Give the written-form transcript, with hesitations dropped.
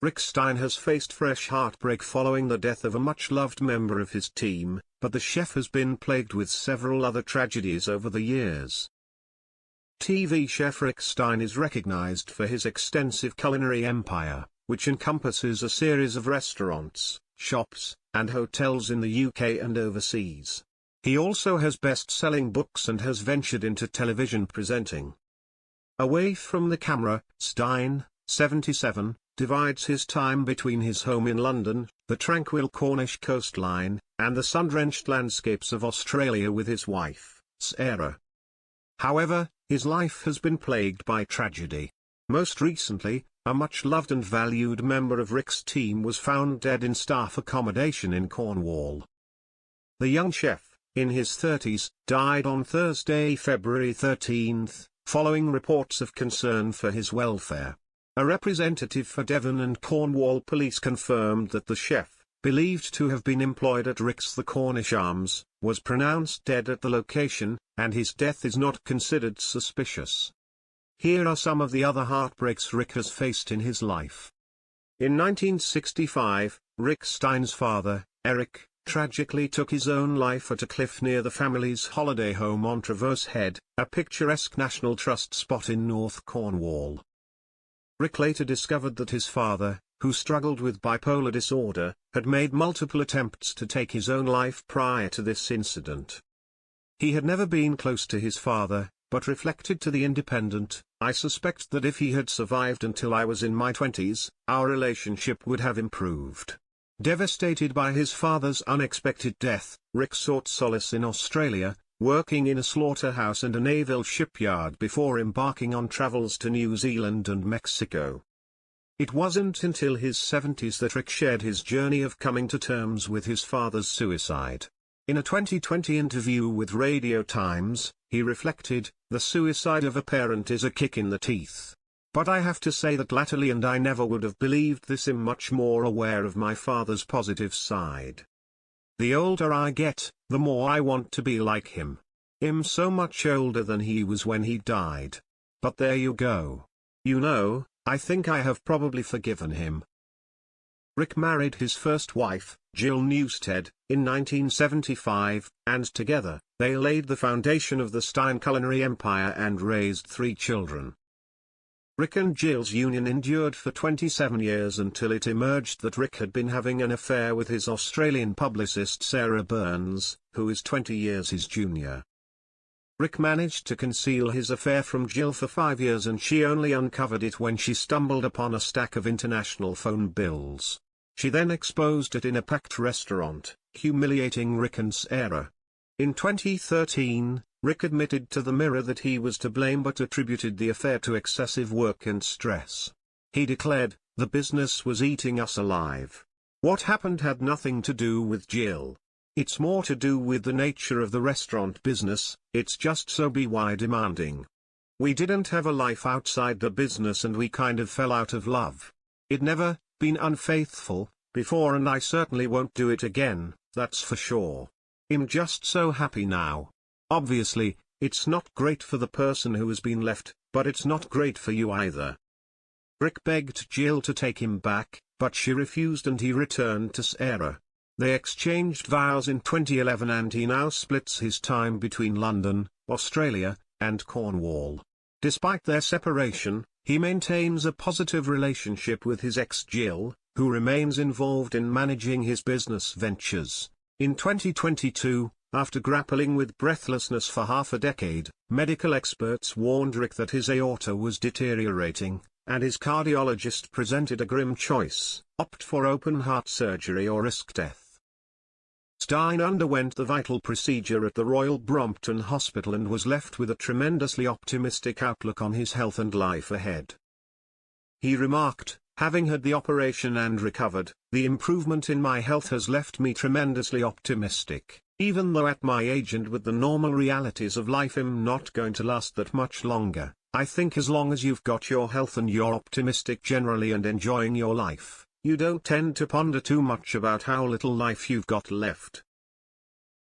Rick Stein has faced fresh heartbreak following the death of a much-loved member of his team, but the chef has been plagued with several other tragedies over the years. TV chef Rick Stein is recognized for his extensive culinary empire, which encompasses a series of restaurants, shops, and hotels in the UK and overseas. He also has best-selling books and has ventured into television presenting. Away from the camera, Stein, 77, divides his time between his home in London, the tranquil Cornish coastline, and the sun-drenched landscapes of Australia with his wife, Sarah. However, his life has been plagued by tragedy. Most recently, a much-loved and valued member of Rick's team was found dead in staff accommodation in Cornwall. The young chef, in his 30s, died on Thursday, February 13, following reports of concern for his welfare. A representative for Devon and Cornwall police confirmed that the chef, believed to have been employed at Rick's The Cornish Arms, was pronounced dead at the location, and his death is not considered suspicious. Here are some of the other heartbreaks Rick has faced in his life. In 1965, Rick Stein's father, Eric, tragically took his own life at a cliff near the family's holiday home on Traverse Head, a picturesque National Trust spot in North Cornwall. Rick later discovered that his father, who struggled with bipolar disorder, had made multiple attempts to take his own life prior to this incident. He had never been close to his father, but reflected to The Independent, "I suspect that if he had survived until I was in my 20s, our relationship would have improved." Devastated by his father's unexpected death, Rick sought solace in Australia, working in a slaughterhouse and a naval shipyard before embarking on travels to New Zealand and Mexico. It wasn't until his 70s that Rick shared his journey of coming to terms with his father's suicide. In a 2020 interview with Radio Times, he reflected, "The suicide of a parent is a kick in the teeth. But I have to say that latterly and I never would have believed this. I'm much more aware of my father's positive side. The older I get, the more I want to be like him. I'm so much older than he was when he died. But there you go. You know, I think I have probably forgiven him." Rick married his first wife, Jill Newstead, in 1975, and together, they laid the foundation of the Stein culinary empire and raised 3 children. Rick and Jill's union endured for 27 years until it emerged that Rick had been having an affair with his Australian publicist Sarah Burns, who is 20 years his junior. Rick managed to conceal his affair from Jill for 5 years, and she only uncovered it when she stumbled upon a stack of international phone bills. She then exposed it in a packed restaurant, humiliating Rick and Sarah. In 2013, Rick admitted to the Mirror that he was to blame but attributed the affair to excessive work and stress. He declared, "The business was eating us alive. What happened had nothing to do with Jill. It's more to do with the nature of the restaurant business, it's just so demanding. We didn't have a life outside the business and we kind of fell out of love. I'd never been unfaithful before and I certainly won't do it again, that's for sure. I'm just so happy now. Obviously, it's not great for the person who has been left, but it's not great for you either." Rick begged Jill to take him back, but she refused and he returned to Sarah. They exchanged vows in 2011 and he now splits his time between London, Australia, and Cornwall. Despite their separation, he maintains a positive relationship with his ex Jill, who remains involved in managing his business ventures. In 2022, after grappling with breathlessness for half a decade, medical experts warned Rick that his aorta was deteriorating, and his cardiologist presented a grim choice: opt for open heart surgery or risk death. Stein underwent the vital procedure at the Royal Brompton Hospital and was left with a tremendously optimistic outlook on his health and life ahead. He remarked, "Having had the operation and recovered, the improvement in my health has left me tremendously optimistic. Even though at my age and with the normal realities of life I'm not going to last that much longer, I think as long as you've got your health and you're optimistic generally and enjoying your life, you don't tend to ponder too much about how little life you've got left.